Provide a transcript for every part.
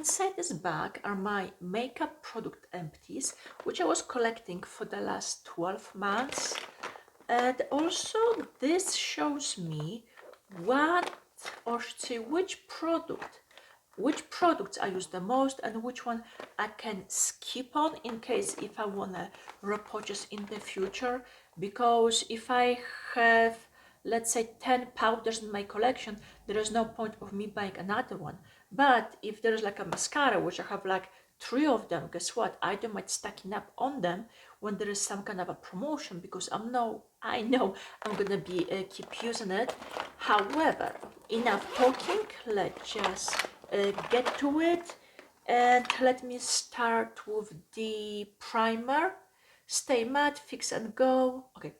Inside this bag are my makeup product empties, which I was collecting for the last 12 months. And also this shows me what, or should say, which products I use the most and which one I can skip on in case if I wanna repurchase in the future. Because if I have, let's say, 10 powders in my collection, there is no point of me buying another one. But if there's like a mascara, which I have like 3 of them, guess what? I don't mind stacking up on them when there is some kind of a promotion, because I know I'm gonna be keep using it. However, enough talking, let's just get to it, and let me start with the primer. Stay Matte Fix and Go. Okay,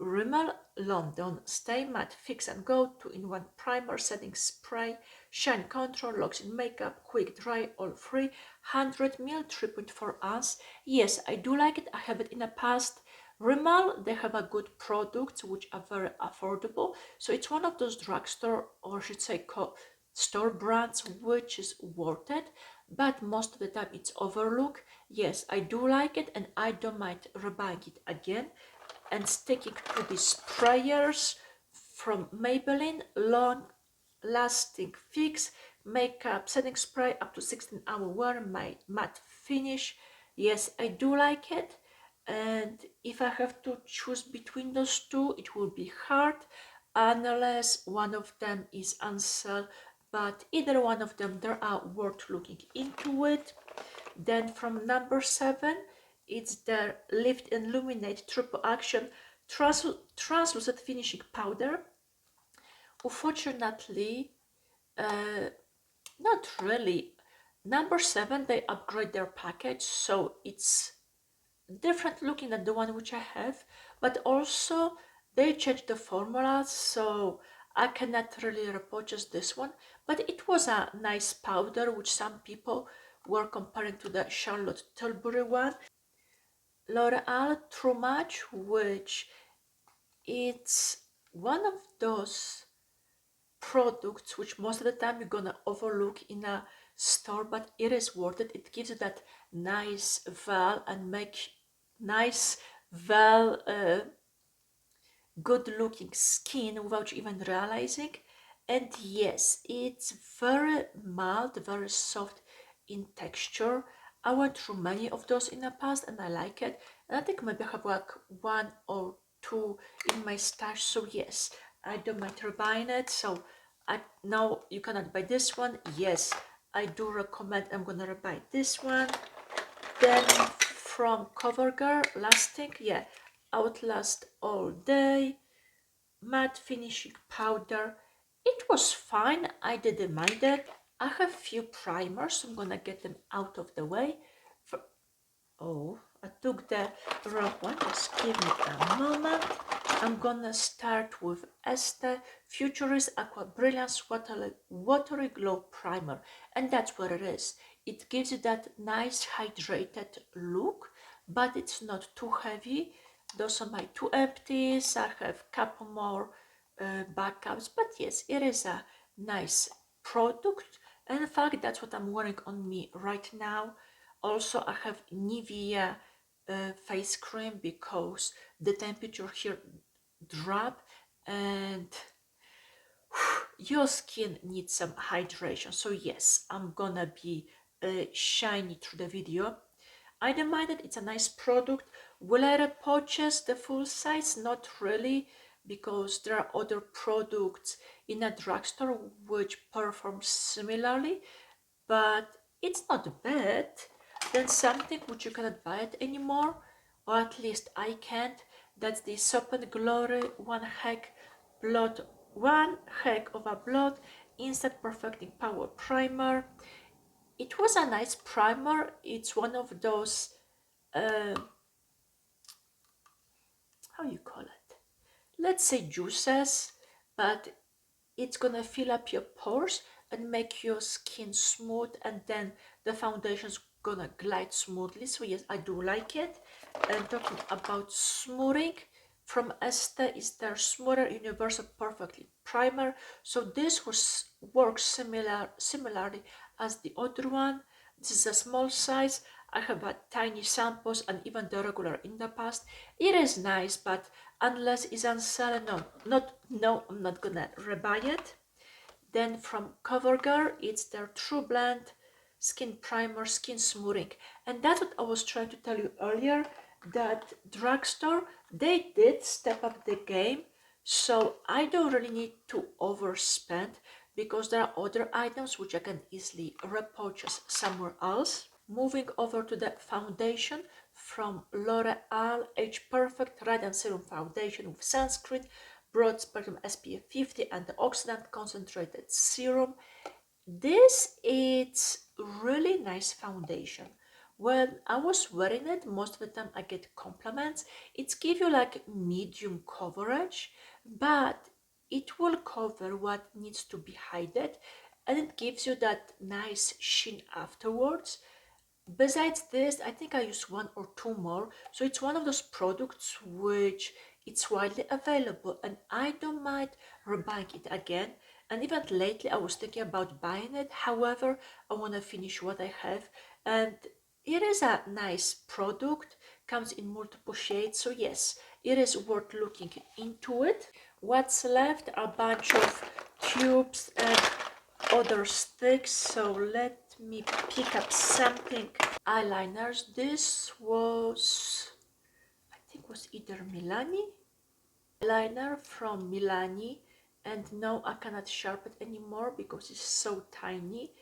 Rimmel London Stay Matte Fix and Go 2-in-1 primer setting spray, shine control, locks in makeup, quick dry, all free, 100 ml, 3.4 ounce. Yes, I do like it. I have it in the past. Rimmel, they have a good products which are very affordable, so it's one of those drugstore, or I should say store brands, which is worth it, but most of the time it's overlooked. Yes, I do like it, and I don't mind rebuying it again. And sticking to the sprayers from Maybelline, long lasting fix makeup setting spray, up to 16-hour wear, matte finish. Yes, I do like it, and if I have to choose between those two, it will be hard unless one of them is on sale, but either one of them, they are worth looking into it. Then from number 7, it's the Lift and Illuminate Triple Action Translucent Finishing Powder. Unfortunately, not really. Number 7, they upgrade their package, so it's different looking than the one which I have, but also they changed the formula, so I cannot really repurchase this one. But it was a nice powder, which some people were comparing to the Charlotte Tilbury one. L'Oreal True Match, which it's one of those products which most of the time you're gonna overlook in a store, but it is worth it. It gives you that nice veil and make nice veil good looking skin without you even realizing. And yes, it's very mild, very soft in texture. I went through many of those in the past and I like it, and I think maybe I have like 1 or 2 in my stash, so yes, I don't mind buying it. So now you cannot buy this one. Yes, I do recommend, I'm gonna buy this one. Then from CoverGirl, lasting, yeah, Outlast All Day matte finishing powder. It was fine, I didn't mind it. I have few primers, so I'm gonna get them out of the way. Oh, I took the wrong one, just give me a moment. I'm gonna start with Estee Futurist Aqua Brilliance Watery Glow Primer, and that's what it is. It gives you that nice hydrated look, but it's not too heavy. Those are my 2 empties. I have a couple more backups, but yes, it is a nice product, and in fact that's what I'm wearing on me right now. Also, I have Nivea face cream because the temperature here dropped and your skin needs some hydration. So yes, I'm gonna be shiny through the video. I don't mind it, it's a nice product. Will I repurchase the full size? Not really, because there are other products in a drugstore which perform similarly, but it's not bad. Then something which you cannot buy it anymore, or at least I can't. That's the Soap and Glory One Heck of a Blood Instant Perfecting Power Primer. It was a nice primer. It's one of those how you call it? Let's say juices, but it's gonna fill up your pores and make your skin smooth, and then the foundation's gonna glide smoothly. So yes, I do like it. And talking about smoothing, from Estee is their Smoother Universal Perfectly Primer. So this works similarly as the other one. This is a small size. I have had tiny samples and even the regular in the past. It is nice, but unless it's on sale, no, I'm not gonna rebuy it. Then from CoverGirl, it's their True Blend Skin Primer, Skin Smoothing. And that's what I was trying to tell you earlier, that Drugstore, they did step up the game. So I don't really need to overspend because there are other items which I can easily repurchase somewhere else. Moving over to the foundation from L'Oreal Age Perfect Radiant Serum Foundation with sunscreen, broad spectrum SPF 50 antioxidant concentrated serum. This is really nice foundation. When I was wearing it, most of the time I get compliments. It gives you like medium coverage, but it will cover what needs to be hidden, and it gives you that nice sheen afterwards. Besides this, I think I use one or two more. So it's one of those products which it's widely available and I don't mind rebuying it again. And even lately I was thinking about buying it. However, I want to finish what I have, and it is a nice product, comes in multiple shades. So yes, it is worth looking into it. What's left are a bunch of tubes and other sticks, so let me pick up something. Eyeliners. This was, I think, was either Milani eyeliner from Milani, and no, I cannot sharpen it anymore because it's so tiny.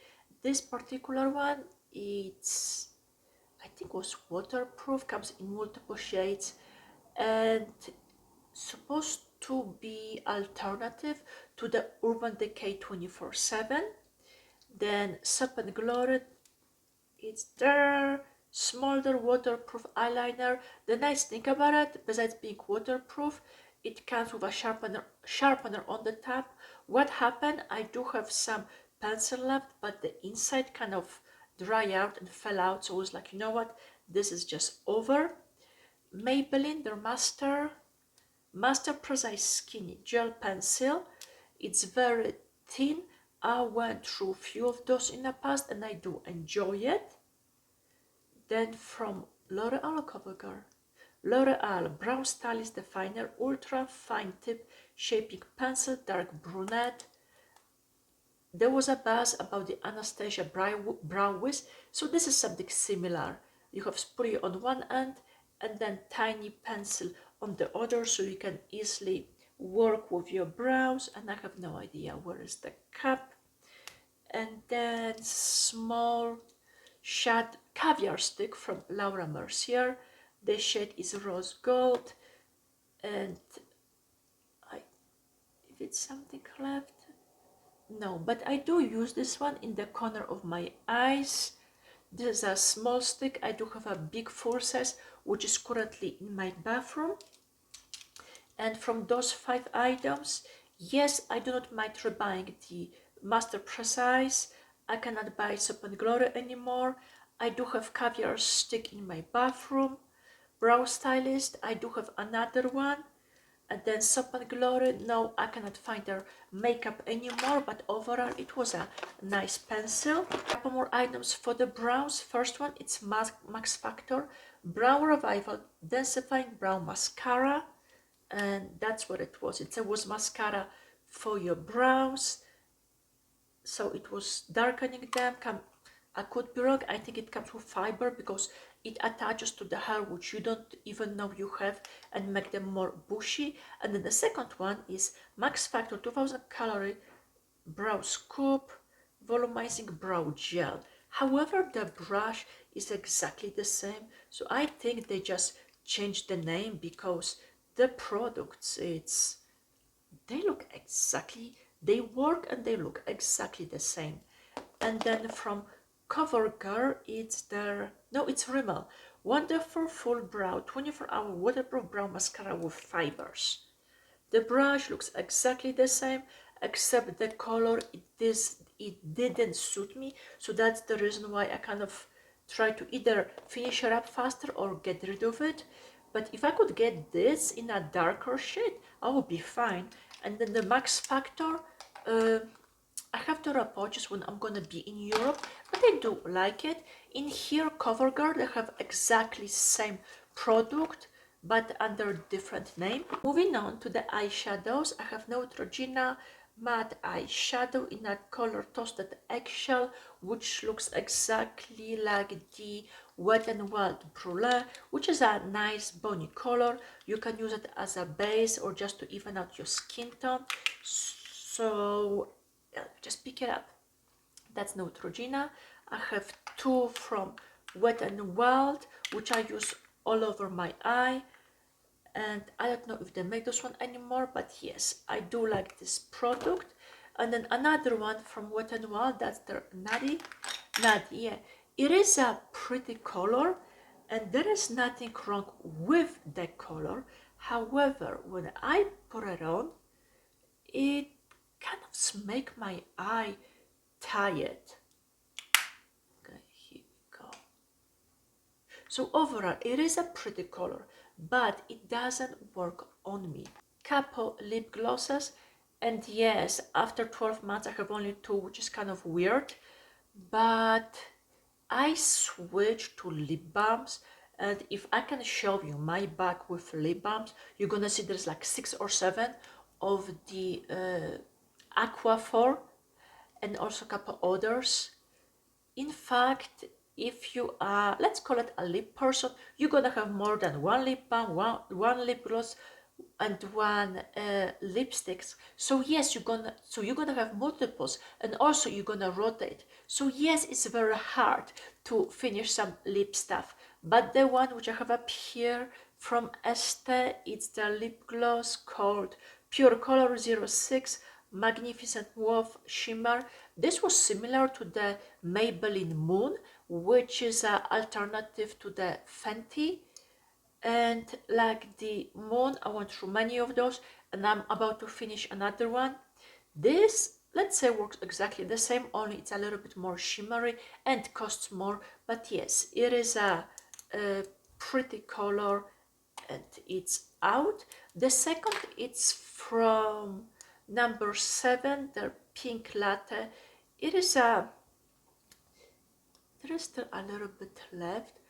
This particular one, it's, I think, was waterproof, comes in multiple shades, and supposed to be alternative to the Urban Decay 24/7. Then Sup and Glory, it's their smaller waterproof eyeliner. The nice thing about it, besides being waterproof, it comes with a sharpener on the top. What happened, I do have some pencil left, but the inside kind of dry out and fell out, so I was like, you know what, this is just over. Maybelline, their Master Precise Skinny Gel Pencil. It's very thin. I went through a few of those in the past and I do enjoy it. Then from L'Oreal CoverGirl, L'Oreal Brow Stylist Definer Ultra Fine Tip Shaping Pencil Dark Brunette. There was a buzz about the Anastasia Brow Wiz, so this is something similar. You have spray on one end and then tiny pencil on the other, so you can easily work with your brows. And I have no idea where is the cap. And then small shad caviar stick from Laura Mercier. The shade is rose gold, and if it's something left, no, but I do use this one in the corner of my eyes. This is a small stick. I do have a big full size, which is currently in my bathroom. And from those 5 items, yes, I do not mind rebuying the Master Precise. I cannot buy Soap and Glory anymore. I do have caviar stick in my bathroom. Brow Stylist, I do have another one. And then Soap and Glory, no, I cannot find their makeup anymore, but overall it was a nice pencil. A couple more items for the brows. First one, it's Max Factor Brow Revival Densifying Brow Mascara, and that's what it was. It was mascara for your brows, so it was darkening them. I could be wrong, I think it comes with fiber because it attaches to the hair which you don't even know you have and make them more bushy. And then the second one is Max Factor 2000 Calorie Brow Scoop Volumizing Brow Gel. However, the brush is exactly the same, so I think they just changed the name because the products, they look exactly, they work and they look exactly the same. And then from CoverGirl, it's RIMMEL Wonderful Full Brow 24-hour waterproof brow mascara with fibers. The brush looks exactly the same, except the color, it didn't suit me, so that's the reason why I kind of try to either finish it up faster or get rid of it. But if I could get this in a darker shade, I would be fine. And then the Max Factor, I have to repurchase when I'm gonna be in Europe, but I do like it. In here, CoverGirl, they have exactly same product but under different name. Moving on to the eyeshadows, I have Neutrogena matte eyeshadow in a color Toasted Eggshell, which looks exactly like the Wet n Wild Brulee, which is a nice bony color. You can use it as a base or just to even out your skin tone. So just pick it up. That's Neutrogena. I have two from Wet n Wild, which I use all over my eye. And I don't know if they make this one anymore, but yes, I do like this product. And then another one from Wet n Wild, that's their Nutty, yeah. It is a pretty color, and there is nothing wrong with the color. However, when I put it on, it kind of makes my eye tired. Okay, here we go. So overall, it is a pretty color, but it doesn't work on me. Couple lip glosses, and yes, after 12 months I have only two, which is kind of weird, but I switched to lip balms. And if I can show you my bag with lip balms, you're gonna see there's like 6 or 7 of the Aquaphor and also a couple others. In fact, if you are, let's call it a lip person, you're gonna have more than one lip balm, one lip gloss, and one lipsticks. So yes, you're gonna have multiples, and also you're gonna rotate. So yes, it's very hard to finish some lip stuff. But the one which I have up here from Estee, it's the lip gloss called Pure Color 06 Magnificent Mauve Shimmer. This was similar to the Maybelline Moon, which is an alternative to the Fenty. And like the Moon, I went through many of those, and I'm about to finish another one. This, let's say, works exactly the same, only it's a little bit more shimmery and costs more. But yes, it is a pretty color, and it's out. The second, it's from number 7, the Pink Latte. It is there is still a little bit left.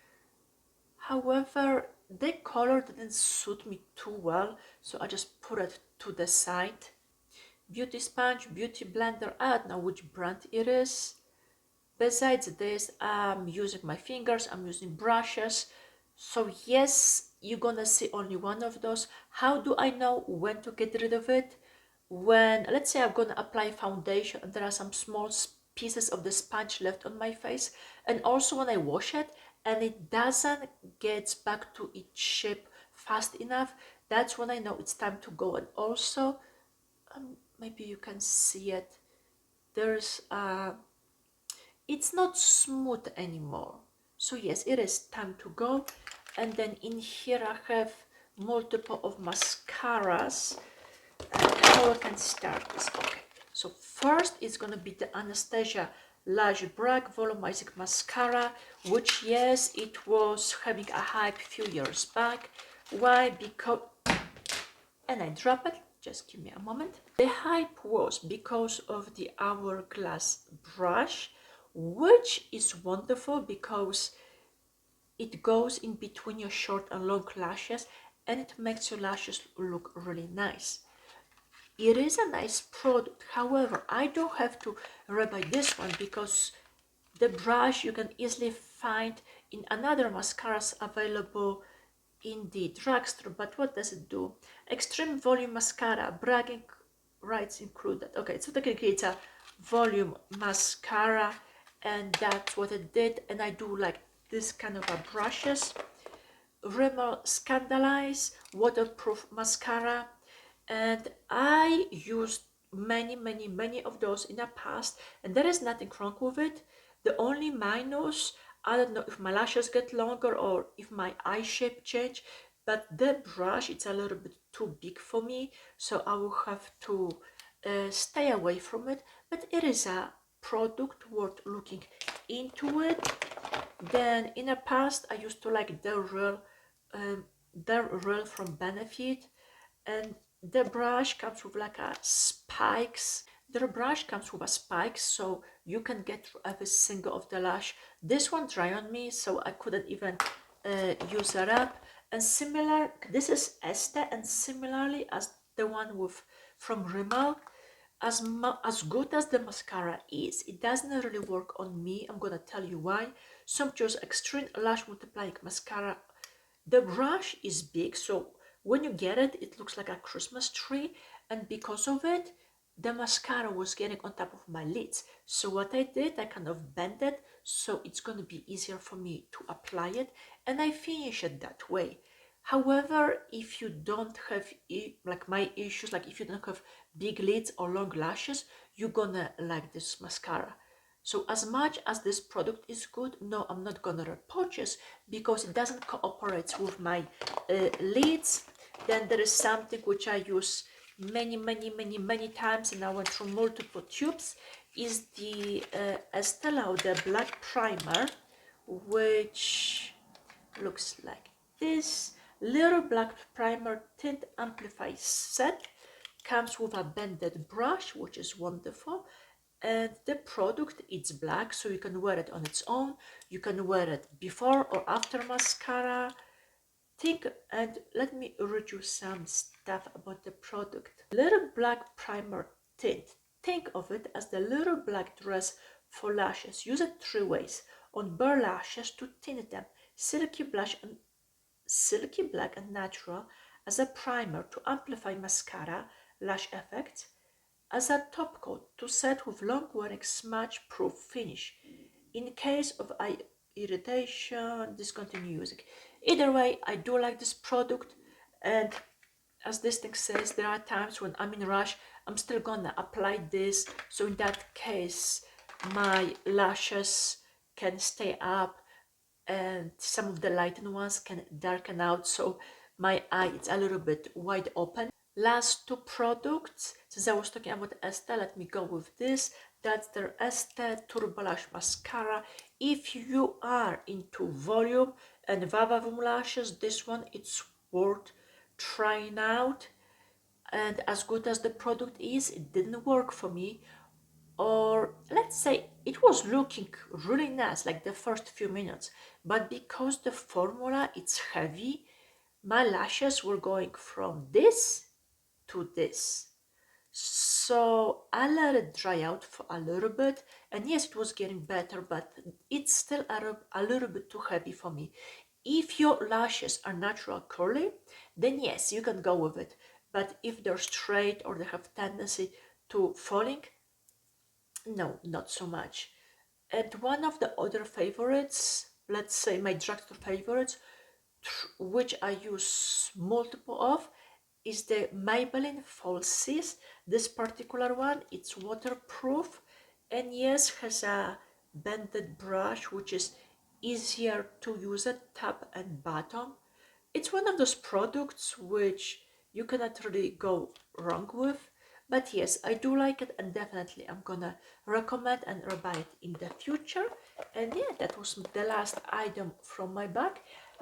However, the color didn't suit me too well, so I just put it to the side. Beauty sponge, beauty blender, I don't know which brand it is. Besides this, I'm using my fingers, I'm using brushes. So yes, you're gonna see only one of those. How do I know when to get rid of it? When, let's say I'm gonna apply foundation and there are some small pieces of the sponge left on my face, and also when I wash it and it doesn't get back to its shape fast enough, that's when I know it's time to go. And also, maybe you can see it, there's it's not smooth anymore. So yes, it is time to go. And then in here I have multiple of mascaras. And how I can start this? Okay, so first it's gonna be the Anastasia Lash Bragg Volumizing Mascara, which yes, it was having a hype a few years back. Why? Because, and I drop it, just give me a moment. The hype was because of the hourglass brush, which is wonderful because it goes in between your short and long lashes and it makes your lashes look really nice. It is a nice product. However, I don't have to buy this one because the brush you can easily find in another mascaras available in the drugstore. But what does it do? Extreme volume mascara, bragging rights included. Okay, so technically it's a volume mascara, and that's what it did. And I do like this kind of a brushes. Rimmel Scandalize waterproof mascara, and I used many of those in the past, and there is nothing wrong with it. The only minus, I don't know if my lashes get longer or if my eye shape change, but the brush, it's a little bit too big for me, so I will have to stay away from it. But it is a product worth looking into it. Then in the past I used to like the Real from Benefit, and the brush comes with like a spikes. Their brush comes with a spike, so you can get through every single of the lash. This one dry on me, so I couldn't even use it up. And similar, this is Estee, and similarly as the one with from Rimmel, as good as the mascara is, it doesn't really work on me. I'm gonna tell you why. Sumptuous Extreme Lash Multiplying Mascara. The brush is big, so when you get it, it looks like a Christmas tree, and because of it, the mascara was getting on top of my lids. So what I did, I kind of bent it, so it's going to be easier for me to apply it, and I finish it that way. However, if you don't have like my issues, like if you don't have big lids or long lashes, you're gonna like this mascara. So as much as this product is good, no, I'm not gonna repurchase because it doesn't cooperate with my lids. Then there is something which I use many times, and I went through multiple tubes, is the Estee Lauder Black Primer, which looks like this. Little Black Primer Tint Amplify Set comes with a bended brush, which is wonderful, and the product is black, so you can wear it on its own, you can wear it before or after mascara. And let me read you some stuff about the product. Little Black Primer Tint. Think of it as the little black dress for lashes. Use it 3 ways: on bare lashes to tint them, silky black and natural as a primer to amplify mascara lash effects, as a top coat to set with long wearing smudge proof finish. In case of eye irritation, discontinue using. Either way, I do like this product, and as this thing says, there are times when I'm in a rush, I'm still gonna apply this, so in that case my lashes can stay up and some of the lightened ones can darken out, so my eye is a little bit wide open. Last 2 products, since I was talking about Estee, let me go with this. That's their Estee Turbo Lash Mascara. If you are into volume and Vavavoom lashes, this one it's worth trying out. And as good as the product is, it didn't work for me. Or let's say it was looking really nice like the first few minutes, but because the formula it's heavy, my lashes were going from this to this. So I let it dry out for a little bit, and yes, it was getting better, but it's still a little bit too heavy for me. If your lashes are natural curly, then yes, you can go with it. But if they're straight or they have tendency to falling, no, not so much. And one of the other favorites, let's say my drugstore favorites, which I use multiple of, is the Maybelline Falsies. This particular one, it's waterproof, and yes, has a bended brush, which is easier to use at top and bottom. It's one of those products which you cannot really go wrong with. But yes, I do like it, and definitely I'm gonna recommend and buy it in the future. And yeah, that was the last item from my bag,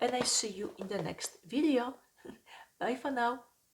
and I see you in the next video. Bye for now.